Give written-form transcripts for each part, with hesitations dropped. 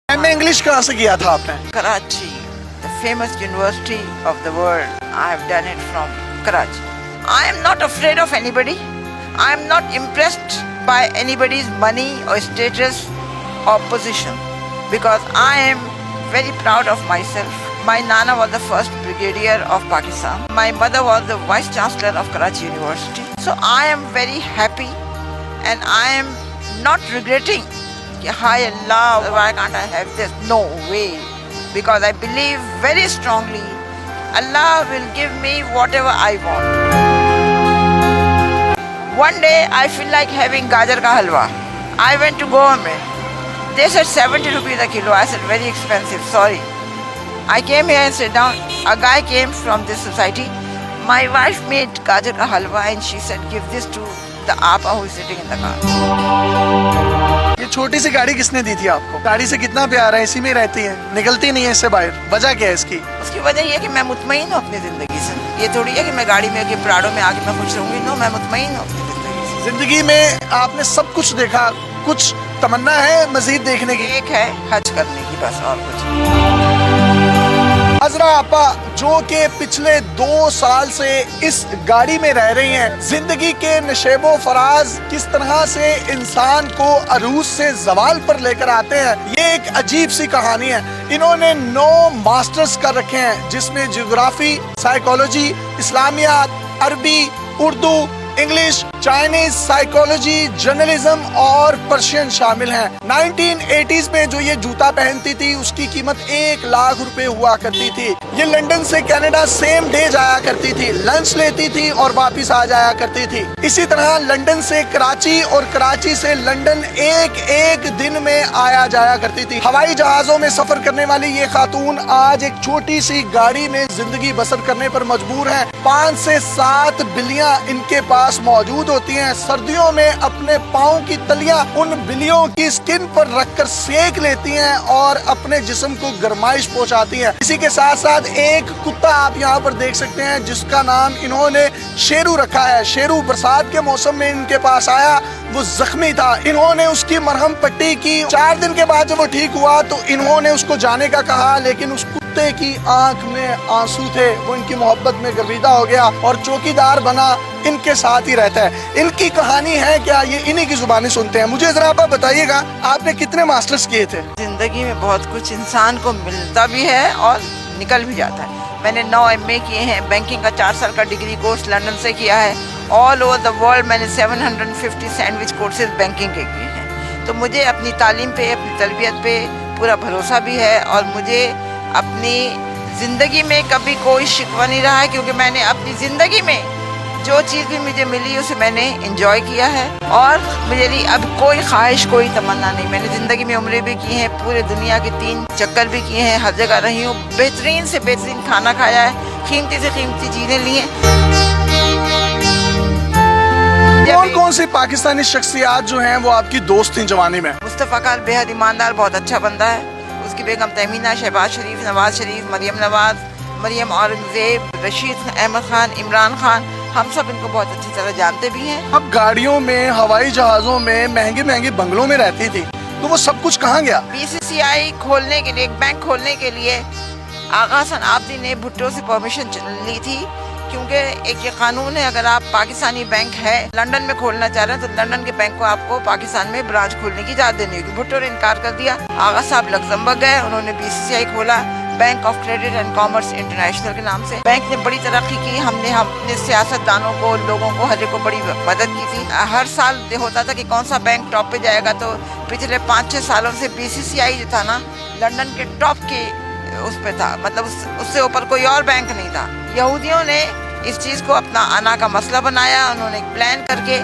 MA English कहाँ से किया था आपने? Karachi, the famous university of the world. I have done it from Karachi. I am not afraid of anybody. I am not impressed by anybody's money or status or position because I am very proud of myself. My Nana was the first brigadier of Pakistan. My mother was the vice chancellor of Karachi University. So I am very happy and I am not regretting. Hi Allah, why can't I have this? No way. Because I believe very strongly Allah will give me whatever I want. One day I feel like having gajar ka halwa. I went to Goa mein. They said 70 rupees a kilo. I said very expensive, sorry. I came here and sat down. A guy came from this society. My wife made gajar ka halwa and she said give this to the apa who is sitting in the car. ये छोटी सी गाड़ी किसने दी थी आपको? गाड़ी से कितना प्यार है, इसी में रहती है, निकलती नहीं है इससे बाहर, वजह क्या है इसकी? उसकी वजह ये है कि मैं मुतमईन हूँ अपनी जिंदगी से। ये थोड़ी है कि मैं गाड़ी में आके प्राडो में आके मैं खुश रहूंगी। नो, मैं मुतमईन हूँ अपनी जिंदगी से। जिंदगी में आपने सब कुछ देखा, कुछ तमन्ना है मजीद देखने की? एक है हज करने की, बस, और कुछ। हजरा आपा जो कि पिछले 2 साल से इस गाड़ी में रह रही हैं, जिंदगी के नशेबो फराज किस तरह से इंसान को अरूज से जवाल पर लेकर आते हैं, ये एक अजीब सी कहानी है। इन्होंने 9 मास्टर्स कर रखे हैं जिसमें ज्योग्राफी, साइकोलॉजी, इस्लामियात, अरबी, Urdu, English, Chinese, psychology, journalism और पर्शियन शामिल हैं। 1980s में जो ये जूता पहनती थी उसकी कीमत 1 लाख रुपए हुआ करती थी। ये लंदन से कनाडा सेम डे जाया करती थी, लंच लेती थी और वापस आ जाया करती थी। इसी तरह लंदन से कराची और कराची से लंदन एक दिन में आया जाया करती थी। हवाई जहाजों में सफर करने वाली ये खातून आज एक छोटी सी गाड़ी में जिंदगी बसर करने पर मजबूर है। 5 से 7 बिल्लियां इनके पास मौजूद होती हैं। सर्दियों में अपने पाँव की तलियां उन बिल्लियों की स्किन पर रखकर सेक लेती हैं और अपने जिस्म को गर्माइश पहुंचाती हैं। इसी के साथ साथ एक कुत्ता आप यहाँ पर देख सकते हैं जिसका नाम इन्होंने शेरू रखा है। शेरू बरसात के मौसम में इनके पास आया, वो जख्मी था, इन्होंने उसकी मरहम पट्टी की। 4 दिन के बाद जब वो ठीक हुआ तो इन्होंने उसको जाने का कहा, लेकिन उस कुत्ते की आंख में आंसू थे। वो इनकी मोहब्बत में गर्विदा हो गया और चौकीदार बना, इनके साथ ही रहता है। इनकी कहानी है क्या, ये इन्हीं की जुबानी सुनते हैं। मुझे जरा आप बताइएगा, आपने कितने मास्टर्स किए थे? जिंदगी में बहुत कुछ इंसान को मिलता भी है और निकल भी जाता है। मैंने 9 MA किए हैं, बैंकिंग का 4 साल का डिग्री कोर्स लंदन से किया है। ऑल ओवर द वर्ल्ड मैंने 750 सैंडविच कोर्सेज बैंकिंग के किए हैं। तो मुझे अपनी तालीम पे, अपनी तरबियत पे पूरा भरोसा भी है और मुझे अपनी ज़िंदगी में कभी कोई शिकवा नहीं रहा है, क्योंकि मैंने अपनी ज़िंदगी में जो चीज़ भी मुझे मिली उसे मैंने एंजॉय किया है और मेरी अब कोई ख्वाहिश, कोई तमन्ना नहीं। मैंने ज़िंदगी में उम्रें भी की हैं, पूरे दुनिया के 3 चक्कर भी किए हैं, हर जगह रही हूँ, बेहतरीन से बेहतरीन खाना खाया है, कीमती से कीमती चीज़ें ली हैं। कौन सी पाकिस्तानी शख्सियात जो हैं वो आपकी दोस्त थी जवानी में? मुस्तफ़ा खान बेहद ईमानदार, बहुत अच्छा बंदा है। उसकी बेगम तहमीना, शहबाज शरीफ, नवाज शरीफ, मरियम नवाज, मरियम औरंगजेब, रशीद अहमद खान, इमरान खान, हम सब इनको बहुत अच्छी तरह जानते भी हैं। अब गाड़ियों में, हवाई जहाजों में, महंगे महंगे बंगलों में रहती थी, तो वो सब कुछ कहाँ गया? BCCI खोलने के लिए, एक बैंक खोलने के लिए आगा हसन आबदी ने भुट्टो से परमिशन ली थी, क्योंकि एक ये कानून है, अगर आप पाकिस्तानी बैंक है लंदन में खोलना चाह रहे हैं तो लंदन के बैंक को आपको पाकिस्तान में ब्रांच खोलने की इजाज़त देनी होगी। भुट्टो ने इनकार कर दिया। आगा साहब लग्जमबर्ग गए, उन्होंने BCCI खोला, bank of credit and commerce international के नाम से। बैंक ने बड़ी तरक्की की, हमने अपने सियासतदानों को, लोगों को, हर एक को बड़ी मदद की थी। हर साल होता था कि कौन सा बैंक टॉप पे जाएगा, तो पिछले 5-6 सालों से BCCI जो था ना, लंदन के टॉप के उस पे था, मतलब उससे ऊपर कोई और बैंक नहीं था। यहूदियों ने इस चीज़ को अपना आना का मसला बनाया। उन्होंने एक प्लान करके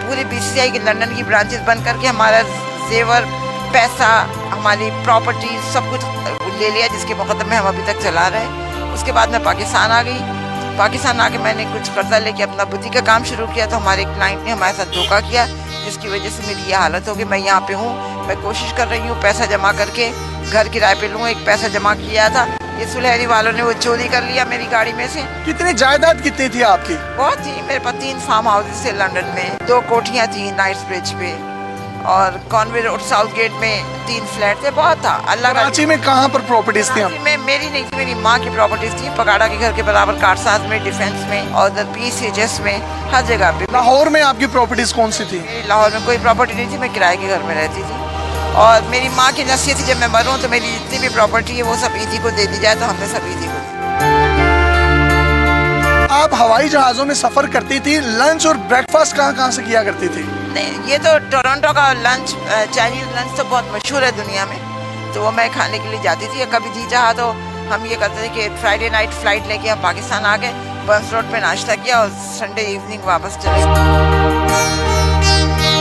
पूरी BCCI की लंदन की ब्रांचेस बंद करके हमारा जेवर, पैसा, हमारी प्रॉपर्टी सब कुछ ले लिया, जिसके मुकदमे हम अभी तक चला रहे हैं। उसके बाद मैं पाकिस्तान आ गई। पाकिस्तान आके मैंने कुछ कर्जा लेके अपना बुटीक का काम शुरू किया, तो हमारे क्लाइंट ने हमारे साथ धोखा किया, जिसकी वजह से मेरी ये हालत हो गई। मैं यहाँ पे हूँ, मैं कोशिश कर रही हूँ पैसा जमा करके घर किराए पे लूँ। एक पैसा जमा किया था, ये सुलहरी वालों ने वो चोरी कर लिया मेरी गाड़ी में से। कितनी जायदाद कितनी थी आपकी? बहुत थी, मेरे पास 3 फार्म हाउसेस थे लंदन में, 2 कोठियाँ थी नाइट्स ब्रिज पे और कॉन्वे रोड साउथ गेट में 3 फ्लैट थे, बहुत था। अल्लाह का कराची में कहाँ पर प्रॉपर्टीज थी? कराची में मेरी नहीं थी, मेरी माँ की प्रॉपर्टीज थी, पगाड़ा के घर के बराबर, कारसाज में, डिफेंस में और उधर PCHS में, हर जगह पे। लाहौर में आपकी प्रॉपर्टीज कौन सी थी? लाहौर में कोई प्रॉपर्टी नहीं थी, मैं किराए के घर में रहती थी। और मेरी माँ की नसीहत थी जब मैं मरूँ तो मेरी जितनी भी प्रॉपर्टी है वो सब ईदी को दे दी जाए, तो हमने सब ईदी को दी। आप हवाई जहाज़ों में सफ़र करती थी, लंच और ब्रेकफास्ट कहाँ से किया करती थी? नहीं, ये तो टोरंटो का लंच, चाइनीज़ लंच तो बहुत मशहूर है दुनिया में, तो वो मैं खाने के लिए जाती थी। कभी जी चाहा तो हम ये करते थे कि फ्राइडे नाइट फ़्लाइट लेके हम पाकिस्तान आ गए, बर्न्स रोड पे नाश्ता किया और संडे इवनिंग वापस चले गए।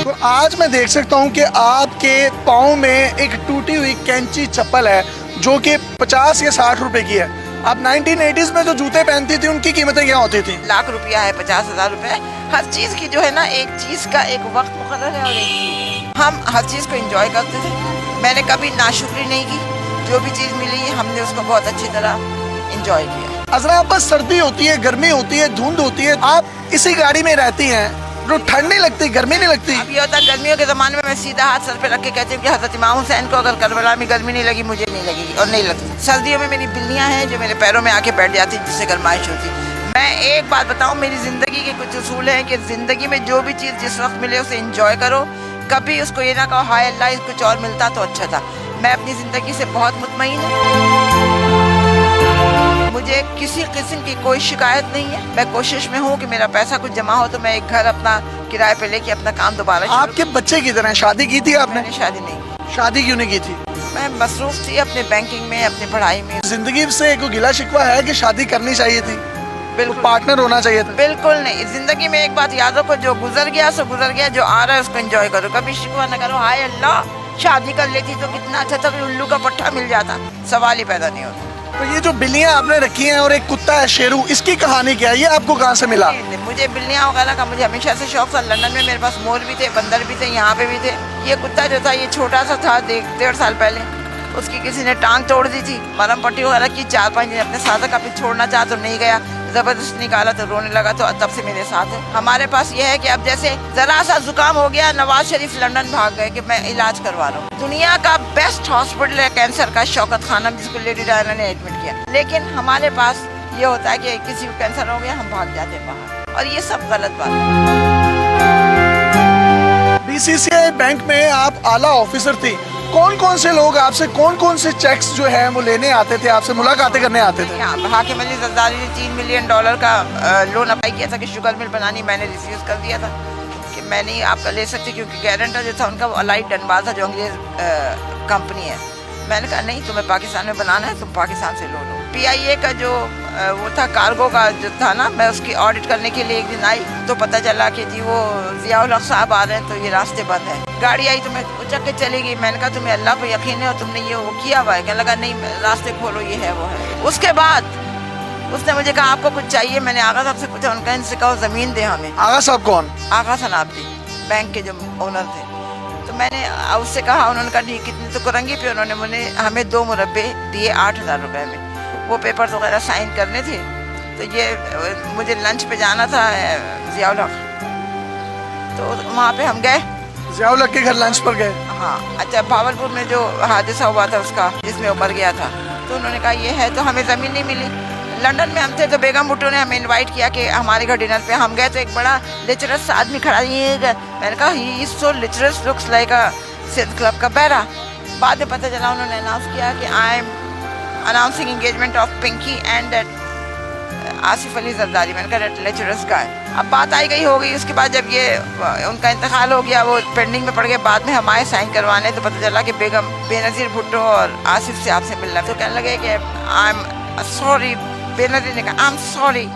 तो आज मैं देख सकता हूँ कि आपके पाँव में एक टूटी हुई कैंची चप्पल है जो कि 50 या 60 रुपए की है। आप 1980s में जो जूते पहनती थी उनकी कीमतें क्या होती थी? लाख रुपया है, 50,000 रुपये। हर चीज़ की जो है ना, एक चीज़ का एक वक्त मुकर्रर है और एक हम हर चीज़ को एंजॉय करते थे। मैंने कभी नाशुक्री नहीं की, जो भी चीज़ मिली हमने उसको बहुत अच्छी तरह एंजॉय किया। अजरा, आप बस सर्दी होती है, गर्मी होती है, धुंध होती है, आप इसी गाड़ी में रहती हैं, तो ठंड नहीं लगती, गर्मी नहीं लगती? अब ये होता है गर्मियों के ज़माने में मैं सीधा हाथ सर पे रख के कहती हूँ कि हज़रत इमाम हुसैन को अगर करबला में गर्मी नहीं लगी, मुझे नहीं लगेगी और नहीं लगती। सर्दियों में मेरी बिल्लियाँ हैं जो मेरे पैरों में आके बैठ जाती, जिससे गर्माइश होती। मैं एक बात बताऊँ, मेरी ज़िंदगी के कुछ उसूल हैं कि ज़िंदगी में जो भी चीज़ जिस वक्त मिले उसे इंजॉय करो। कभी उसको ये ना कहो हाय अल्लाह कुछ और मिलता तो अच्छा था। मैं अपनी ज़िंदगी से बहुत मुतमईन हूँ, मुझे किसी किस्म की कोई शिकायत नहीं है। मैं कोशिश में हूँ कि मेरा पैसा कुछ जमा हो तो मैं एक घर अपना किराए पे लेके अपना काम दोबारा। आपके बच्चे की तरह शादी की थी आपने? मैंने शादी नहीं की। शादी क्यों नहीं की थी? मैं मसरूफ थी अपने बैंकिंग में, अपनी पढ़ाई में। जिंदगी से कोई गिला शिकवा है कि शादी करनी चाहिए थी, बिल्कुल पार्टनर होना चाहिए था? बिल्कुल नहीं। जिंदगी में एक बात याद रखो, जो गुजर गया सो गुजर गया, जो आ रहा है उसको एंजॉय करो, कभी शिकवा न करो हाय अल्लाह शादी कर लेती तो कितना अच्छा था, उल्लू का पट्टा मिल जाता, सवाल ही पैदा नहीं होता। तो ये जो बिल्लियां आपने रखी हैं और एक कुत्ता है शेरू, इसकी कहानी क्या है? ये आपको कहाँ से मिला? मुझे बिल्लियाँ वगैरह का मुझे हमेशा से शौक था। लंदन में मेरे पास मोर भी थे, बंदर भी थे, यहाँ पे भी थे। ये कुत्ता जो था ये छोटा सा था, 1.5 साल पहले उसकी किसी ने टांग तोड़ दी थी, मरहम पट्टी वगैरह की। 4-5 दिन अपने साथ का फिर छोड़ना चाहा तो नहीं गया, जबरदस्त निकाला तो रोने लगा, तो तब से मेरे साथ है। हमारे पास ये है कि अब जैसे जरा सा जुकाम हो गया, नवाज शरीफ लंदन भाग गए कि मैं इलाज करवा रहा हूँ। दुनिया का बेस्ट हॉस्पिटल है कैंसर का, शौकत खानम, जिसको लेडी डायना ने एडमिट किया। लेकिन हमारे पास ये होता है कि किसी को कैंसर हो गया हम भाग जाते हैं बाहर, और ये सब गलत बात है। BCCI बैंक में आप आला ऑफिसर थी, कौन कौन से लोग आपसे कौन कौन से चेक्स जो है वो लेने आते थे, आपसे मुलाकातें करने आते थे? हाकिम अली जरदारी ने $3 मिलियन का लोन अप्लाई किया था कि शुगर मिल बनानी, मैंने रिफ्यूज़ कर दिया था कि मैं नहीं आपका ले सकती, क्योंकि गारंटर जो था उनका वो अलाइड डनबाल था जो अंग्रेज़ कंपनी है। मैंने कहा नहीं, तुम्हें पाकिस्तान में बनाना है, तुम पाकिस्तान से लो। PIA का जो वो था कार्गो का जो था ना, मैं उसकी ऑडिट करने के लिए एक दिन आई तो पता चला कि जी वो ज़ियाउल हक साहब आ रहे हैं, तो ये रास्ते बंद है। गाड़ी आई तो मैं उचक के चली गई। मैंने कहा तुम्हें अल्लाह पर यकीन है और तुमने ये वो किया हुआ है? कहने लगा नहीं, रास्ते खोलो, ये है वो है। उसके बाद उसने मुझे कहा आपको कुछ चाहिए? मैंने आगा साहब से पूछा, उनका इनसे कहो ज़मीन दे हमें। आगा साहब कौन? आगा सनाब्दी, बैंक के जो ओनर थे। तो मैंने उससे कहा, उन्होंने कहा नहीं कितने तो करंगी पे। उन्होंने हमें 2 मुरब्बे दिए 8,000 रुपये में। वो पेपर्स वगैरह साइन करने थे, तो ये मुझे लंच पे जाना था ज़ियाउल हक, तो वहाँ पे हम गए। ज़ियाउल हक के घर लंच पर गए? हाँ। अच्छा, भावलपुर में जो हादसा हुआ था उसका, जिसमें वो मर गया था, तो उन्होंने कहा ये है, तो हमें ज़मीन नहीं मिली। लंदन में हम थे तो बेगम भुट्टो ने हमें इनवाइट किया कि हमारे घर डिनर पे। हम गए तो एक बड़ा लिटरस आदमी खड़ा, ये मैंने कहा he is so ludicrous, looks like a Sindh club का बैरा। बाद में पता चला उन्होंने अनाउंस किया कि I am announcing engagement of Pinky and that Asif Ali Zardari. मैंने कहा दैट लिटरस गाय। अब बात आई गई हो गई। उसके बाद जब ये उनका इंतकाल हो गया, वो पेंडिंग में पड़ गए, बाद में हम आए साइन करवाने, तो पता चला कि बेगम बेनज़ीर भुट्टो और आसिफ से आपसे मिलना। तो कहने लगे कि आई एम सॉरी। बेनज़ीर ने कहा I am sorry,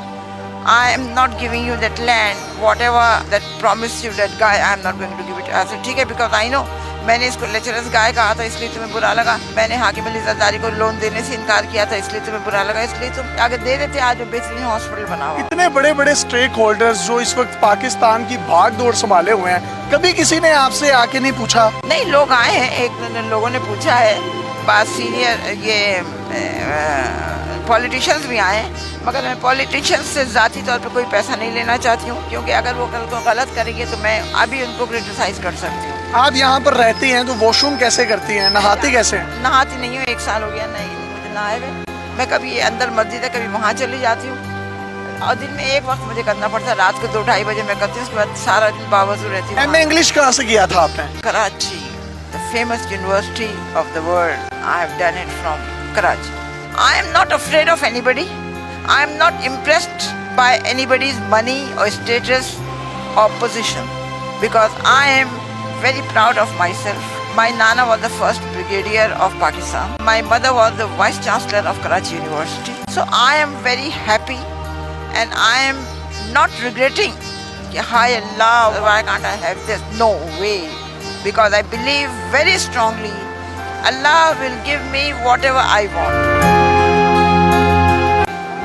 I am not giving you that land, whatever that promised you that guy, I am not going to give it. I said ठीक है, because I know मैंने इसको lecturers गाय कहा था इसलिए तुम्हें बुरा लगा। मैंने हाकिम अली जरदारी को लोन देने से इनकार किया था इसलिए तुम्हें बुरा लगा, इसलिए तुम आगे दे देते, आज वो बेहतरीन हॉस्पिटल बना हुआ। इतने बड़े बड़े स्टेक होल्डर्स जो इस वक्त पाकिस्तान की भाग दौड़ संभाले हुए हैं, कभी किसी ने आपसे आके नहीं पूछा? नहीं, लोग आए हैं, एक लोगों ने पूछा है, बात सीनियर ये पॉलिटिशियंस भी आए हैं, मगर मैं पॉलिटिशियंस से ज़ाती तौर पे कोई पैसा नहीं लेना चाहती हूँ, क्योंकि अगर वो कल को गलत करेंगे तो मैं अभी उनको क्रिटिसाइज़ कर सकती हूँ। آپ یہاں پر رہتی ہیں تو واش روم کیسے کرتی ہیں, نہاتی کیسے ہیں؟ نہاتی نہیں ہوں, 1 سال ہو گیا نہیں مجھے نہائے ہوئے. میں کبھی اندر مسجد ہے کبھی وہاں چلی جاتی ہوں, اور دن میں ایک وقت مجھے کرنا پڑتا ہے, رات کو 2-2:30 بجے میں کرتی ہوں, اس کے بعد سارا دن باوضو رہتی ہوں. ایم اے انگلش کہاں سے کیا تھا آپ نے؟ Karachi, the famous university of the world. I have done it from Karachi. I am not afraid of anybody. I am not impressed by anybody's money or status or position, because I am very proud of myself. My Nana was the first brigadier of Pakistan. My mother was the vice chancellor of Karachi University. So I am very happy and I am not regretting. Hi Allah, why can't I have this? No way. Because I believe very strongly Allah will give me whatever I want.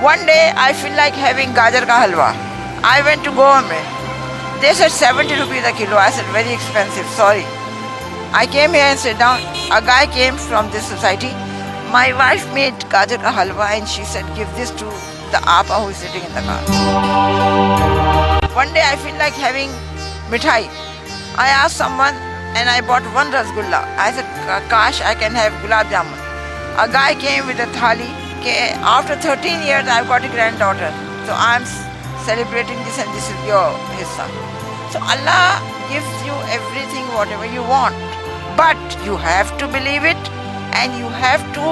One day I feel like having gajar ka halwa. I went to Goa mein. They said 70 rupees a kilo. I said very expensive, sorry. I came here and sat down. A guy came from this society. My wife made gajar ka halwa and she said give this to the apa who is sitting in the car. One day I feel like having mithai. I asked someone and I bought 1 rasgulla. I said, Kash, I can have gulab jamun. A guy came with a thali. After 13 years, I've got a granddaughter. So I'm celebrating this and this is your hissa. So Allah gives you everything, whatever you want. But you have to believe it and you have to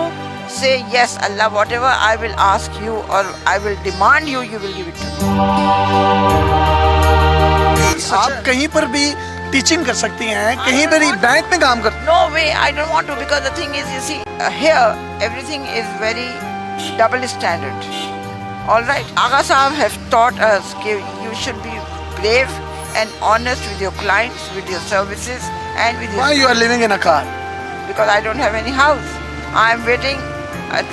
say, yes, Allah, whatever I will ask you or I will demand you, you will give it to me. آپ کہیں پر بھی teaching کر سکتی ہیں, کہیں پر بھی bank میں کام کر. No way, I don't want to, because the thing is, you see, here everything is very double standard. All right, Agha Sahab have taught us that you should be brave and honest with your clients, with your services, and with your. Why you are living in a car? Because I don't have any house. I am waiting,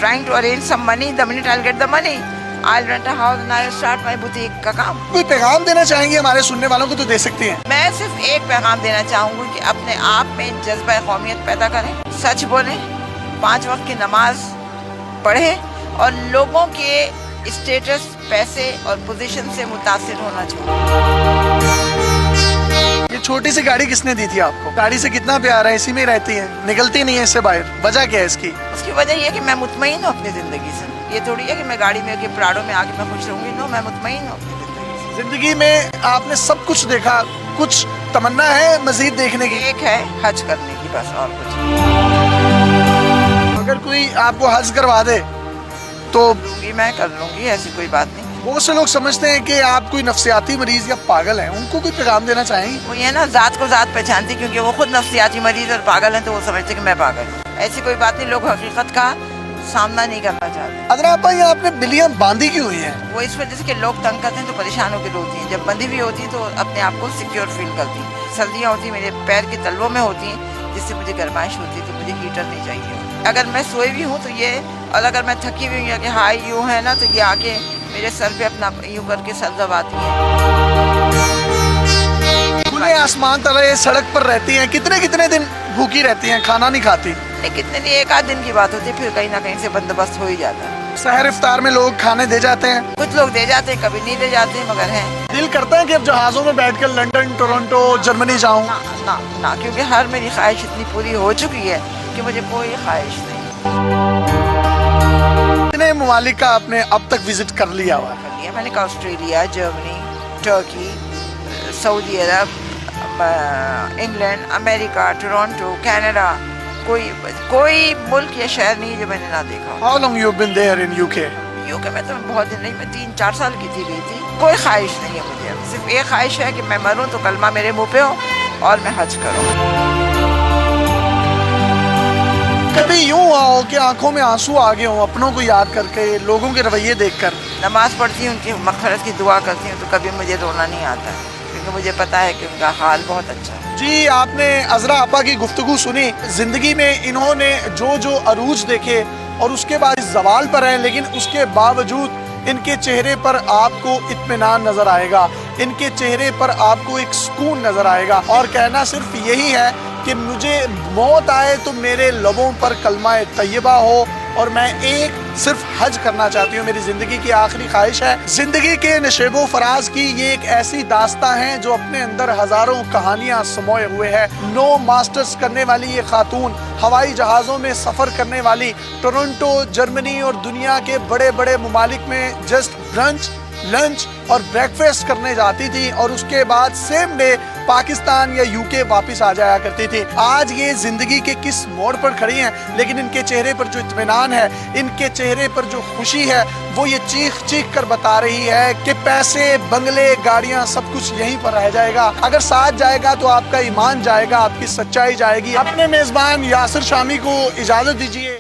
trying to arrange some money. The minute I'll get the money, I'll rent a house and I'll start my boutique کا کام. کوئی پیغام دینا چاہیں گے ہمارے سننے والوں کو تو دے سکتی ہیں. میں صرف ایک پیغام دینا چاہوں گی کہ اپنے آپ میں جذبہ قومیت پیدا کریں, سچ بولیں, 5 وقت کی نماز پڑھیں اور لوگوں کے اسٹیٹس, پیسے اور پوزیشن سے متاثر ہونا چاہیے. یہ چھوٹی سی گاڑی کس نے دی تھی آپ کو؟ گاڑی سے کتنا پیار ہے, اسی میں رہتی ہیں, نکلتی نہیں ہے اس سے باہر, وجہ کیا ہے اس کی؟ اس کی وجہ یہ ہے کہ میں مطمئن ہوں اپنی زندگی سے. یہ تھوڑی ہے کہ میں گاڑی میں کہ پراڈو میں آ کے میں خوش رہوں گی. نو, میں مطمئن ہوں اپنی زندگی سے. زندگی میں آپ نے سب کچھ دیکھا, کچھ تمنا ہے مزید دیکھنے کی؟ ایک ہے حج کرنے کی, بس, اور کچھ. اگر کوئی آپ کو حج کروا دے تو میں کر لوں گی, ایسی کوئی بات نہیں. بہت سے لوگ سمجھتے ہیں کہ آپ کوئی نفسیاتی مریض یا پاگل ہیں, ان کو کوئی پیغام دینا چاہیں گے؟ وہ یہ نا ذات کو ذات پہچانتی, کیونکہ وہ خود نفسیاتی مریض اور پاگل ہیں تو وہ سمجھتے کہ میں پاگل ہوں. ایسی کوئی بات نہیں, لوگ حقیقت کا سامنا نہیں کرنا چاہتے. ادرا آپا, یہ آپ نے بلیاں باندھی کیوں ہوئی ہیں؟ وہ اس وجہ سے کہ لوگ تنگ کرتے ہیں تو پریشان ہو کے روتی ہیں. جب بندھی بھی ہوتی ہیں تو اپنے آپ کو سیکیور فیل کرتی ہیں. سردیاں ہوتی ہیں, میرے پیر کے تلووں میں ہوتی ہیں, جس سے مجھے گرمائش ہوتی ہے, تو مجھے ہیٹر نہیں چاہیے. اگر میں سوئی بھی ہوں تو یہ, اور اگر میں تھکی ہوئی ہوں یا کہ ہائی یوں ہے نا, تو یہ آ کے میرے سر پہ اپنا یوں کر کے سر دباتی ہیں. کھلے آسمان تلے سڑک پر رہتی ہیں, کتنے دن بھوکی رہتی ہیں, کھانا نہیں کھاتی؟ نہیں, کتنے دن, 1 آدھ دن کی بات ہوتی ہے, پھر کہیں نہ کہیں سے بندوبست ہو ہی جاتا ہے. سحر افطار میں لوگ کھانے دے جاتے ہیں؟ کچھ لوگ دے جاتے ہیں, کبھی نہیں دے جاتے, مگر ہیں. دل کرتا ہے کہ اب جہازوں میں بیٹھ کر لنڈن, ٹورنٹو, جرمنی جاؤں؟ نہ, کیونکہ ہر میری خواہش اتنی پوری ہو چکی ہے کہ مجھے کوئی خواہش نہیں. کتنے ممالک کا آپ نے اب تک وزٹ کر لیا ہوا ہے؟ میں نے کہا آسٹریلیا, جرمنی, ٹرکی, سعودی عرب, انگلینڈ, امریکہ, ٹورنٹو, کینیڈا. کوئی ملک یا شہر نہیں جو میں نے نہ دیکھا. How long you been there in UK? UK میں تو بہت دن نہیں, میں 3-4 سال کی گئی تھی. کوئی خواہش نہیں ہے مجھے, صرف ایک خواہش ہے کہ میں مروں تو کلمہ میرے منہ پہ ہو اور میں حج کروں. کبھی یوں ہوا ہو کہ آنکھوں میں آنسو آ گئے ہوں اپنوں کو یاد کر کے, لوگوں کے رویے دیکھ کر؟ نماز پڑھتی ہوں, ان کی مغفرت کی دعا کرتی ہوں, تو کبھی مجھے رونا نہیں آتا, کیونکہ مجھے پتا ہے کہ ان کا حال بہت اچھا ہے. جی, آپ نے عذرا آپا کی گفتگو سنی. زندگی میں انہوں نے جو عروج دیکھے اور اس کے بعد زوال پر ہیں, لیکن اس کے باوجود ان کے چہرے پر آپ کو اطمینان نظر آئے گا, ان کے چہرے پر آپ کو ایک سکون نظر آئے گا, اور کہنا صرف یہی ہے کہ مجھے موت آئے تو میرے لبوں پر کلمہ طیبہ ہو اور میں ایک صرف حج کرنا چاہتی ہوں. میری زندگی کی آخری خواہش ہے. زندگی کے نشیب و فراز کی یہ ایک ایسی داستان ہے جو اپنے اندر ہزاروں کہانیاں سموئے ہوئے ہے. 9 ماسٹرز کرنے والی یہ خاتون ہوائی جہازوں میں سفر کرنے والی ٹورنٹو، جرمنی اور دنیا کے بڑے بڑے ممالک میں جسٹ برنچ، لنچ اور بریکفاسٹ کرنے جاتی تھی اور اس کے بعد سیم ڈے پاکستان یا یو کے واپس آ جایا کرتی تھی. آج یہ زندگی کے کس موڑ پر کھڑی ہیں، لیکن ان کے چہرے پر جو اطمینان ہے، ان کے چہرے پر جو خوشی ہے، وہ یہ چیخ چیخ کر بتا رہی ہے کہ پیسے، بنگلے، گاڑیاں سب کچھ یہیں پر رہ جائے گا. اگر ساتھ جائے گا تو آپ کا ایمان جائے گا، آپ کی سچائی جائے گی. اپنے میزبان یاسر شامی کو اجازت دیجیے.